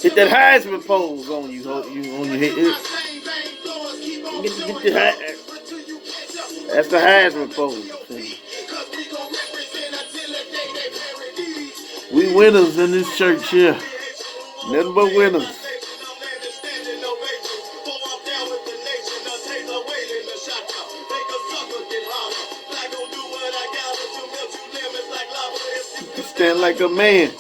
Hit that Heisman pose on you, on your head. Get the that's the Heisman pose. We winners in this church here. Nothing but winners. You stand like a man.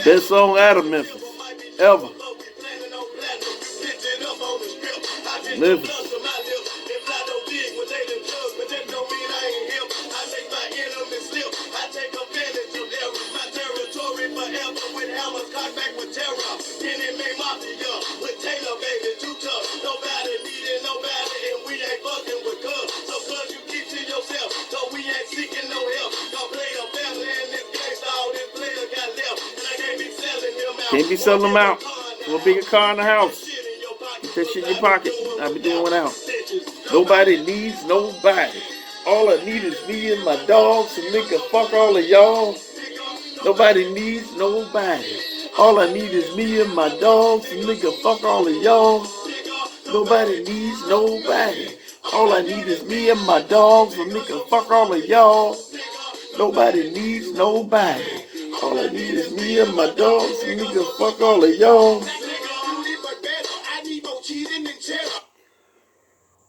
Best song out of Memphis ever. Memphis. Can't be selling them out for a bigger car in the house. Get that shit in your pocket. I'll be doing without. Nobody needs nobody. All I need is me and my dogs. And nigga, fuck all of y'all. Nobody needs nobody. All I need is me and my dogs. And nigga, fuck all of y'all. Nobody needs nobody. All I need is me and my dogs. And nigga, fuck all of y'all. Nobody needs nobody. All I need is me and my dogs. And nigga, fuck all of y'all.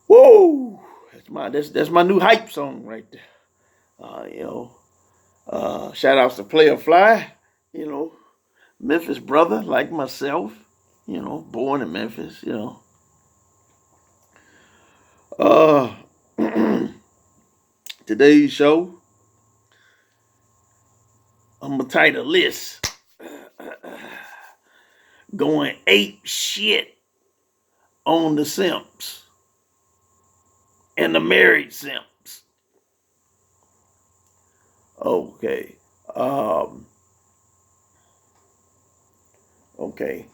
Whoa, that's my new hype song right there. Shout outs to Player Fly, Memphis brother like myself, born in Memphis, Today's show, I'm gonna title list. Going ape shit on the simps and the married simps. Okay. Okay.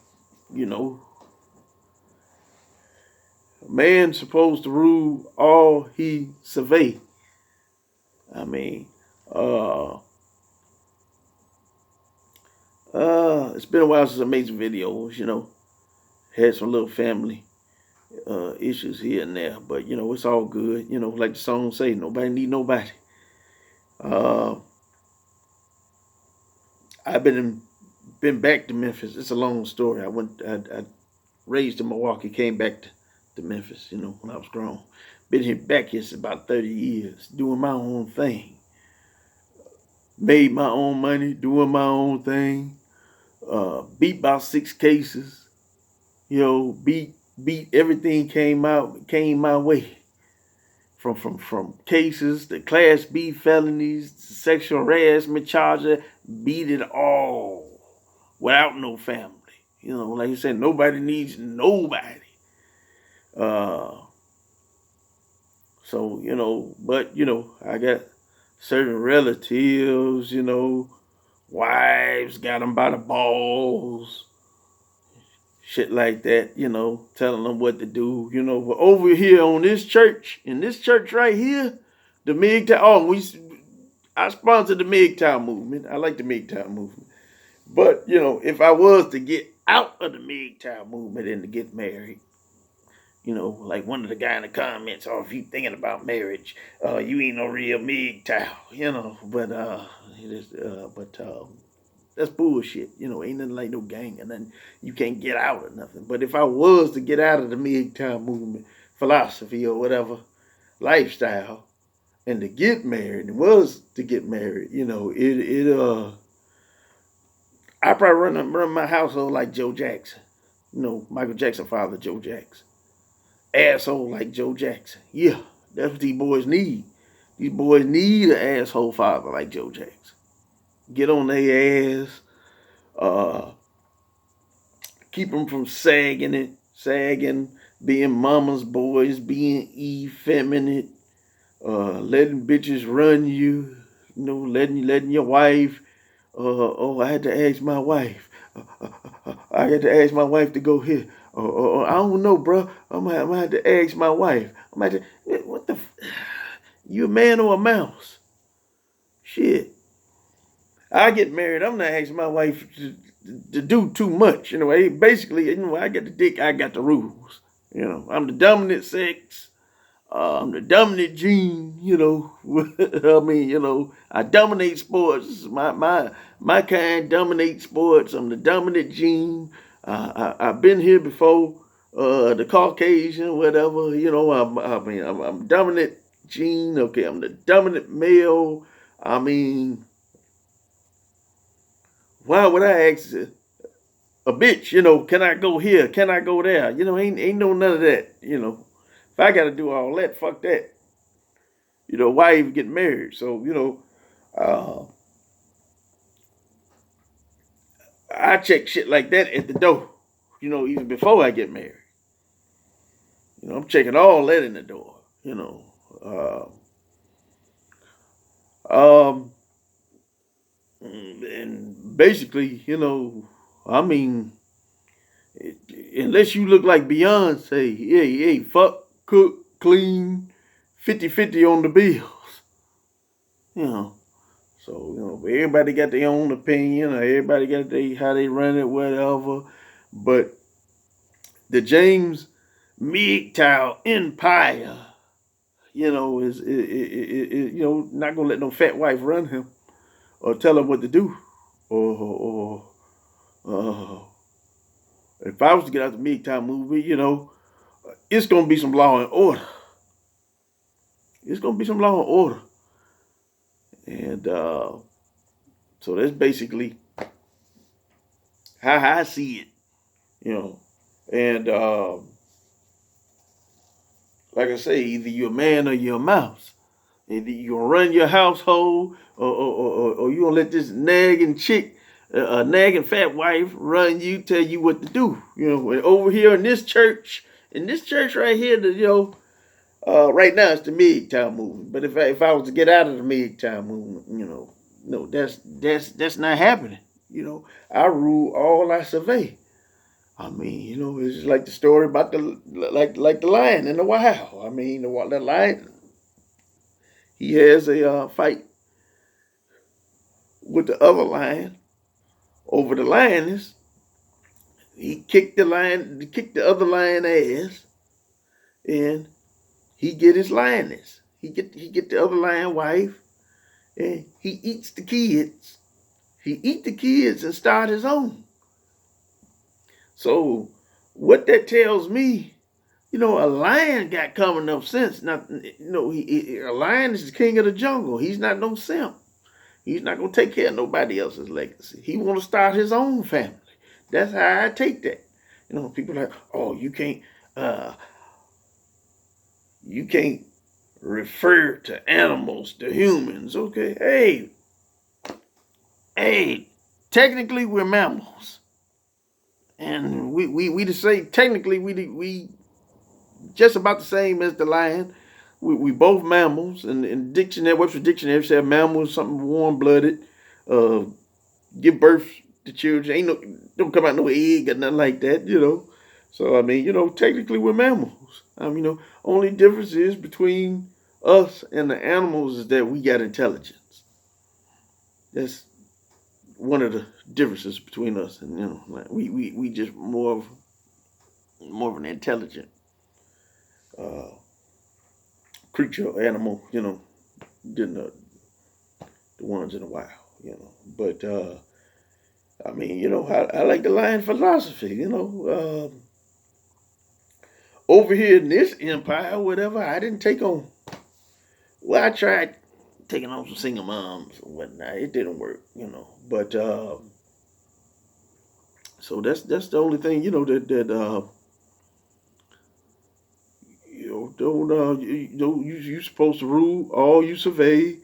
A man's supposed to rule all he survey. I mean, it's been a while since I made some videos, had some little family issues here and there, but it's all good. Like the song say, nobody need nobody. I've been back to Memphis. It's a long story. I raised in Milwaukee, came back to Memphis, when I was grown. Been here back here since about 30 years, doing my own thing. Made my own money, doing my own thing. Beat about 6 cases. Beat everything came my way. From cases to Class B felonies, to sexual harassment charges, beat it all without no family. Like you said, nobody needs nobody. But I got certain relatives, wives got them by the balls, shit like that, telling them what to do, But over here in this church right here, the MGTOW, I sponsored the MGTOW movement. I like the MGTOW movement. But, if I was to get out of the MGTOW movement and to get married, You know, like one of the guy in the comments, oh, if you thinking about marriage, you ain't no real MGTOW, you know. But that's bullshit. You know, ain't nothing like no gang and nothing. You can't get out of nothing. But if I was to get out of the MGTOW movement, philosophy or whatever, lifestyle, and to get married, it was to get married, you know, I probably run my household like Joe Jackson. You know, Michael Jackson father, Joe Jackson. Asshole like Joe Jackson. Yeah, that's what these boys need. These boys need an asshole father like Joe Jackson. Get on their ass. Uh, Keep them from sagging, being mama's boys, being effeminate, letting bitches run you. You know, letting your wife. Oh, I had to ask my wife. I had to ask my wife to go here. I don't know, bro. I'm gonna have to ask my wife. I'm gonna have to, what the? You a man or a mouse? Shit. I get married. I'm not asking my wife to do too much. You know, basically, you know, I got the dick. I got the rules. You know, I'm the dominant sex. I'm the dominant gene, you know. I mean, you know, I dominate sports. My kind dominate sports. I'm the dominant gene. I've been here before. The Caucasian, whatever, you know. I'm dominant gene. Okay, I'm the dominant male. I mean, why would I ask a bitch? You know, can I go here? Can I go there? You know, ain't no none of that. You know, if I got to do all that, fuck that. You know, why even get married? So, you know, uh, I check shit like that at the door, you know, even before I get married. You know, I'm checking all that in the door, you know. Um, and basically, you know, I mean, unless you look like Beyonce, hey, fuck, cook, clean, 50-50 on the bills, you know. So, you know, everybody got their own opinion, or everybody got how they run it, whatever. But the James MGTOW Empire, you know, you know, not gonna let no fat wife run him or tell him what to do. Or if I was to get out the MGTOW movie, you know, it's gonna be some law and order. It's gonna be some law and order, and so that's basically how I see it, you know. And like I say, either you're a man or you're a mouse. Either you gonna run your household, or you gonna let this nagging chick, a nagging fat wife, run you, tell you what to do. You know, over here in this church right here, you know, right now it's the MGTOW movement. But if I was to get out of the MGTOW movement, you know, no, that's not happening. You know, I rule all I survey. I mean, you know, it's just like the story about the lion in the wild. I mean, the lion, he has a fight with the other lion over the lioness. He kicked the other lion ass, and he get his lioness. He get the other lion wife, and he eats the kids. He eat the kids and start his own. So what that tells me, you know, a lion got common enough sense. Not, you know, a lion is the king of the jungle. He's not no simp. He's not gonna take care of nobody else's legacy. He want to start his own family. That's how I take that. You know, people are like, oh, you can't refer to animals to humans. Okay, hey, technically we're mammals, and we the same. Technically, we just about the same as the lion. We both mammals, and in dictionary, Webster Dictionary said mammal is something warm blooded, uh, give birth to children. Ain't no, don't come out no egg or nothing like that, you know. So I mean, you know, technically we're mammals. You know, only difference is between us and the animals is that we got intelligence. That's one of the differences between us, and you know, like we just more of an intelligent uh, creature or animal, than the ones in the wild, But I mean, I like the lion philosophy, over here in this empire, whatever, I didn't take on. Well, I tried taking on some single moms and whatnot. It didn't work, But so that's the only thing, that don't you supposed to rule all you survey.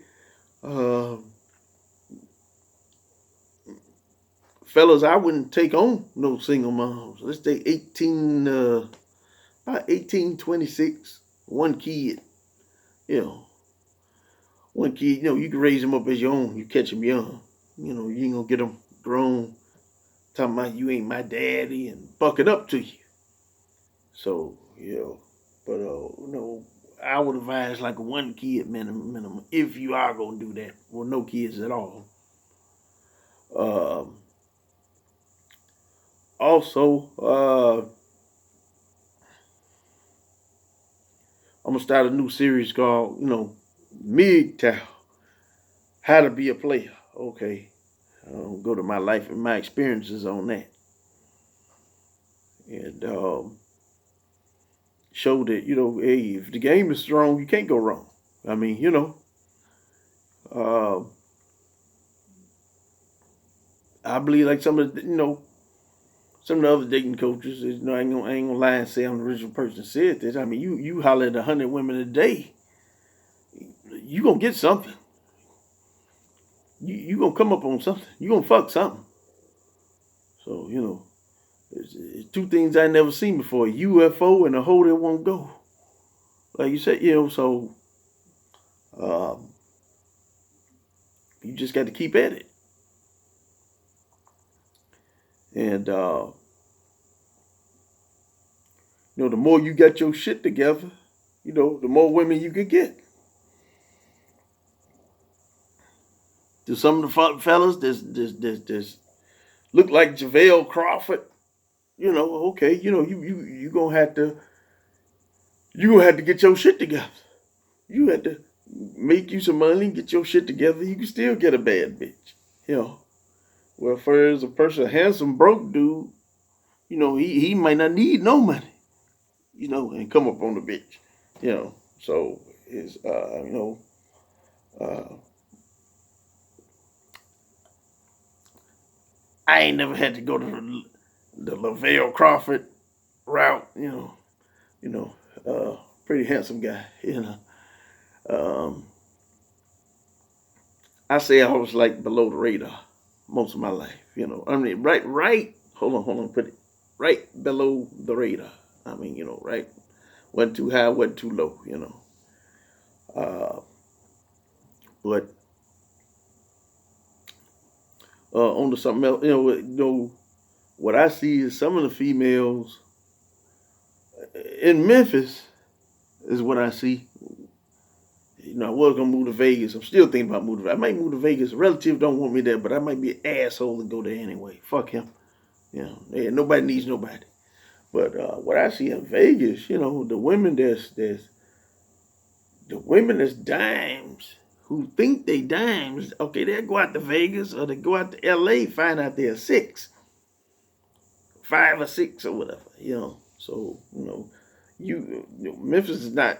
Uh, Fellas, I wouldn't take on no single moms. Let's say 1826, one kid, you know, one kid, you can raise them up as your own. You catch them young. You ain't gonna get them grown talking about you ain't my daddy and bucking up to you. So, but I would advise like a one kid minimum if you are gonna do that. Well, no kids at all. Um, Also, I'm gonna start a new series called, MGTOW, How to Be a Player. Okay, I'll go to my life and my experiences on that, and show that hey, if the game is strong, you can't go wrong. I mean, uh, I believe like some of the, some of the other dating coaches, I ain't gonna lie and say I'm the original person that said this. I mean, you holler at 100 women a day, you gonna get something. You gonna come up on something. You gonna fuck something. So it's two things I never seen before: a UFO and a hole that won't go. Like you said, So um, you just got to keep at it, and the more you got your shit together, the more women you could get. To some of the fellas, this look like JaVale Crawford. Okay, you gonna have to get your shit together. You had to make you some money, get your shit together. You can still get a bad bitch. Well, for as a person, a handsome broke dude, he might not need no money. And come up on the bitch. So it's uh, I ain't never had to go to the Lavelle Crawford route. You know, pretty handsome guy. Um, I say I was like below the radar most of my life. I mean, right. Hold on, put it right below the radar. I mean, right, wasn't too high, wasn't too low. But on to something else, what I see is some of the females in Memphis is what I see. I was gonna move to Vegas. I'm still thinking about moving. I might move to Vegas. A relative don't want me there, but I might be an asshole and go there anyway. Fuck him. Nobody needs nobody. But what I see in Vegas, the women the women that's dimes who think they dimes. Okay, they'll go out to Vegas or they go out to L.A. find out they're 5 or 6 or whatever. So Memphis is not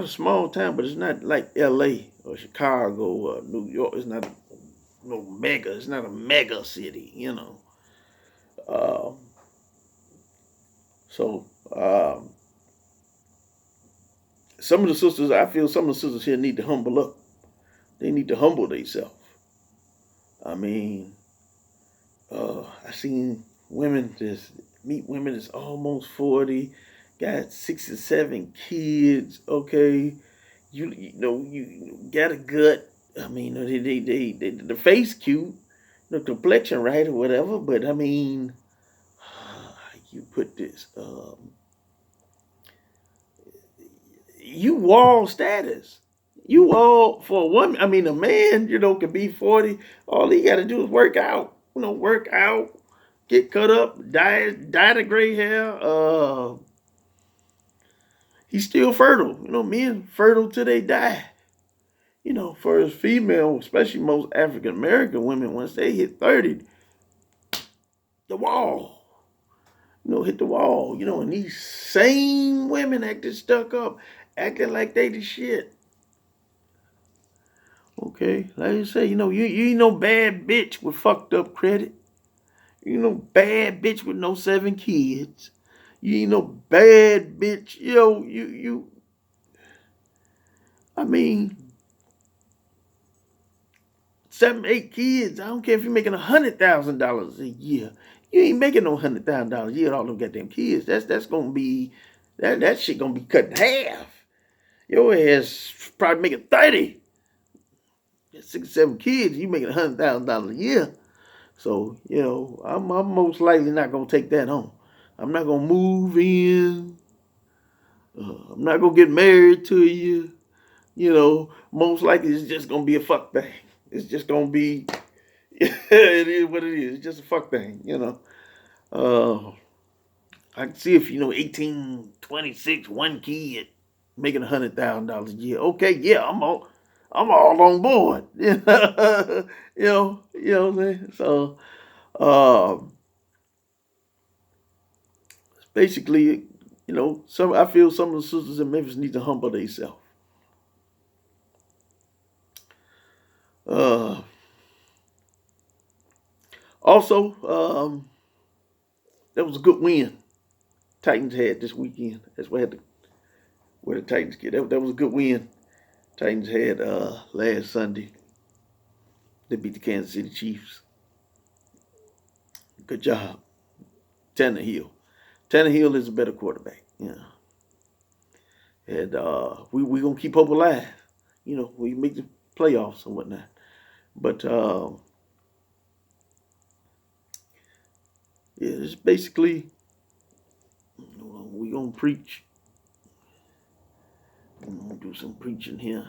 a small town, but it's not like L.A. or Chicago or New York. It's not no mega. It's not a mega city. Uh, so some of the sisters, I feel some of the sisters here need to humble up. They need to humble themselves. I mean, I seen women meet women that's almost 40, got 6 or 7 kids. Okay, you got a gut. I mean, the face cute, the complexion right or whatever. But I mean, you put this, you wall status. You all for a woman. I mean, a man, can be 40. All he got to do is work out. Work out, get cut up, dye the gray hair. he's still fertile. You know, men fertile till they die. You know, for his female, especially most African American women, once they hit 30, the wall. You know, hit the wall. You know, and these same women acting stuck up, acting like they the shit. Okay, like I say, you ain't no bad bitch with fucked up credit. You ain't no bad bitch with no 7 kids. You ain't no bad bitch. I mean, 7, 8 kids. I don't care if you're making $100,000 a year. You ain't making no $100,000 a year with all them goddamn kids. That's gonna be that shit gonna be cut in half. Your ass probably making 30. 6 or 7 kids, you making $100,000 a year. So, I'm most likely not gonna take that on. I'm not gonna move in. I'm not gonna get married to you. Most likely it's just gonna be a fuck thing. It's just gonna be it is what it is. It's just a fuck thing. I can see if 18, 26, 1 kid making $100,000 a year. Okay, yeah, I'm all on board. What I'm saying? So basically, I feel some of the sisters in Memphis need to humble themselves. Uh, Also, that was a good win Titans had this weekend. That's where the Titans get. That was a good win Titans had last Sunday. They beat the Kansas City Chiefs. Good job. Tannehill. Tannehill is a better quarterback. And we gonna keep hope alive. We make the playoffs and whatnot. But it's basically we gonna preach. I'm gonna do some preaching here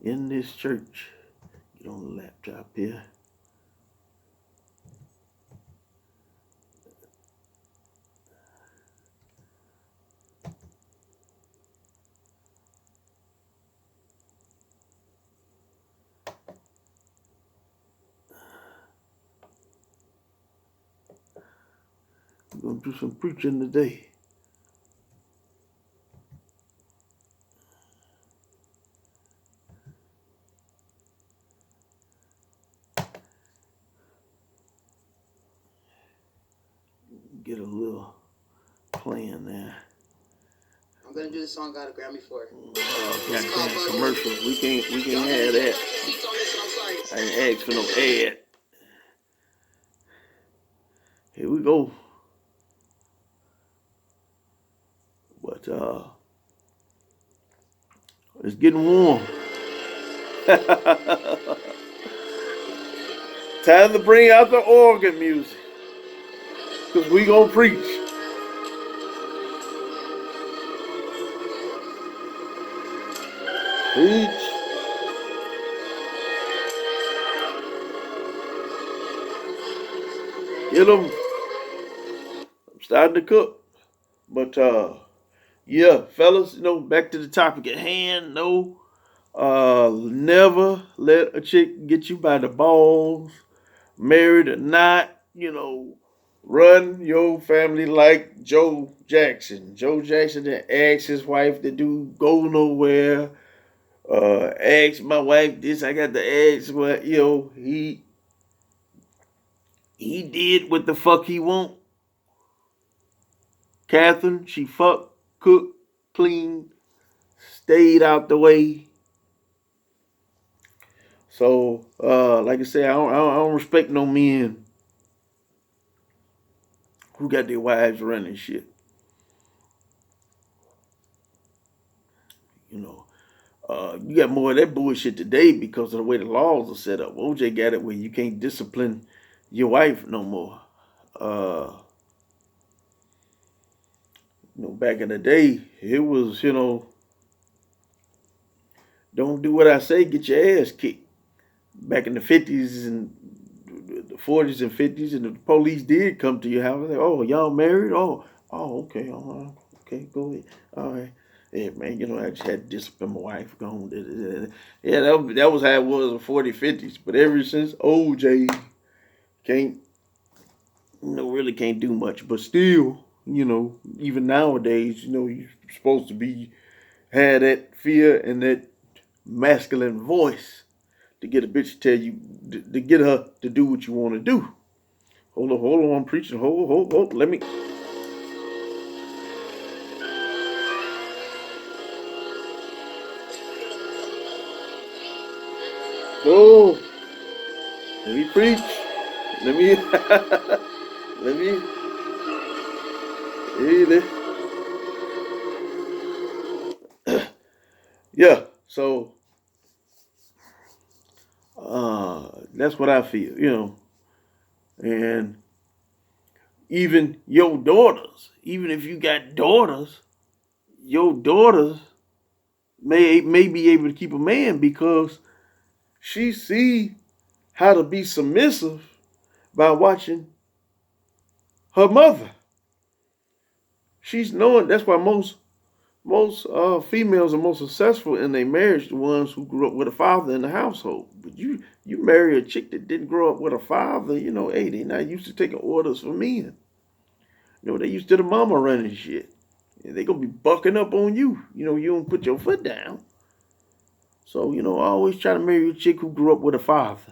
in this church. Get on the laptop here. We're gonna do some preaching today. Get a little plan there. I'm gonna do the song "Got a Grammy for." Goddamn commercial. We can't have that. I ain't asked for no ad. Here we go. But it's getting warm. Time to bring out the organ music. Because we gonna preach. Preach. Get them. I'm starting to cook. But yeah, fellas, back to the topic at hand. No, never let a chick get you by the balls, married or not. Run your family like Joe Jackson. Joe Jackson that asked his wife to do go nowhere. Asked my wife this. I got to ask what he did what the fuck he want. Catherine, she fucked, cooked, cleaned, stayed out the way. So, like I say, I don't respect no men who got their wives running shit. You got more of that bullshit today because of the way the laws are set up. OJ got it where you can't discipline your wife no more. Back in the day, it was, don't do what I say, get your ass kicked. Back in the 50s and the 40s and 50s, and the police did come to your house. Like, oh, y'all married? Oh, okay, Okay, go ahead. All right. Yeah, man, you know, I just had to discipline my wife. Gone. Yeah, that was how it was in 40s, 50s. But ever since OJ, can't, really can't do much. But still, even nowadays, you're supposed to have that fear and that masculine voice to get a bitch to tell you, to get her to do what you want to do. Hold on, I'm preaching. Hold. Let me. Oh, let me preach. Let me. let me. Yeah. So, that's what I feel. And even your daughters, even if you got daughters, your daughters may be able to keep a man because she see how to be submissive by watching her mother. She's knowing. That's why most females are most successful in their marriage, the ones who grew up with a father in the household. But you marry a chick that didn't grow up with a father, hey, they not used to taking orders from men. They used to the mama running shit. They gonna be bucking up on you. You don't put your foot down. So, I always try to marry a chick who grew up with a father.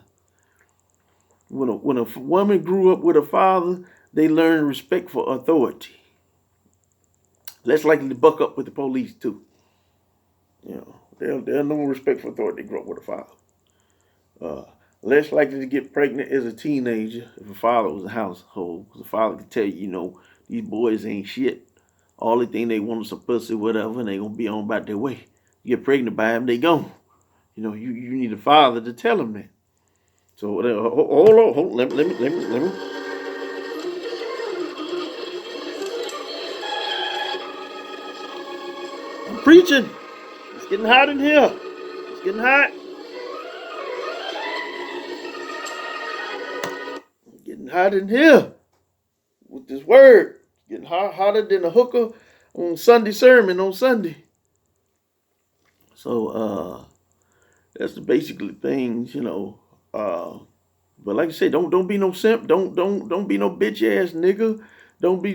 When a woman grew up with a father, they learn respect for authority. Less likely to buck up with the police too. They'll no respect for authority. They grew up with a father. Uh, Less likely to get pregnant as a teenager if a father was a household. Because the father could tell you, these boys ain't shit. All they think they want is some pussy, whatever, and they gonna be on about their way. You get pregnant by them, they gone. You need a father to tell them that. So hold on, let me. I'm preaching. It's getting hot in here. It's getting hot. It's getting hot in here with this word. It's getting hotter than a hooker on Sunday sermon on Sunday. So that's the basic things. But like I said, don't be no simp. Don't be no bitch ass nigga. Don't be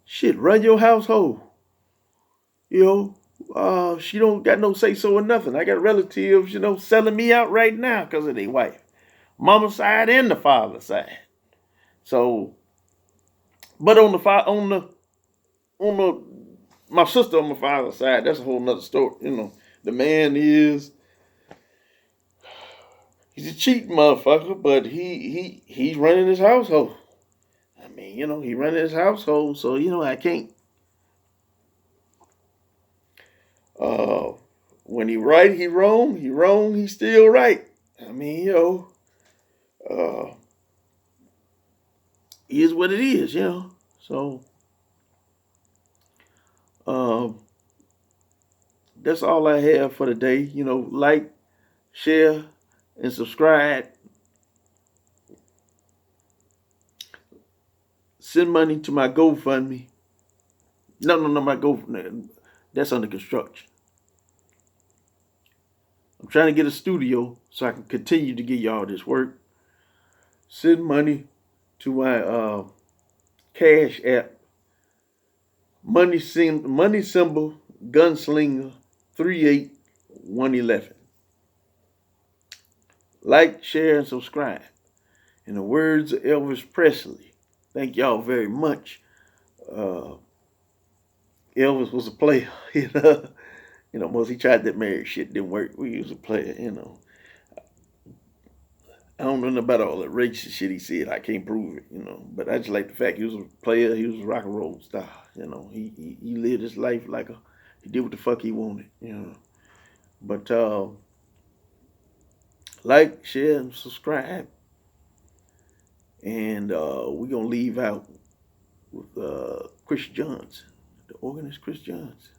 shit. Run your household. She don't got no say so or nothing. I got relatives, selling me out right now because of their wife, mama side and the father side. So, but on the my sister on my father's side, that's a whole nother story. The man he's a cheating motherfucker, but he's running his household. I mean, he running his household, so I can't. Uh, when he right, he wrong. He wrong, he still right. I mean, uh, is what it is. So, uh, that's all I have for today. Like, share, and subscribe. Send money to my GoFundMe. No, my GoFundMe. That's under construction. I'm trying to get a studio so I can continue to give y'all this work. Send money to my Cash App. Money symbol Gunslinger 38111. Like, share, and subscribe. In the words of Elvis Presley, thank y'all very much. Elvis was a player, Most he tried that marriage shit didn't work. We was a player. I don't know about all that racist shit he said. I can't prove it. But I just like the fact he was a player. He was a rock and roll star. He lived his life he did what the fuck he wanted. But like, share, and subscribe. And we're gonna leave out with Chris Johnson, the organist Chris Johnson.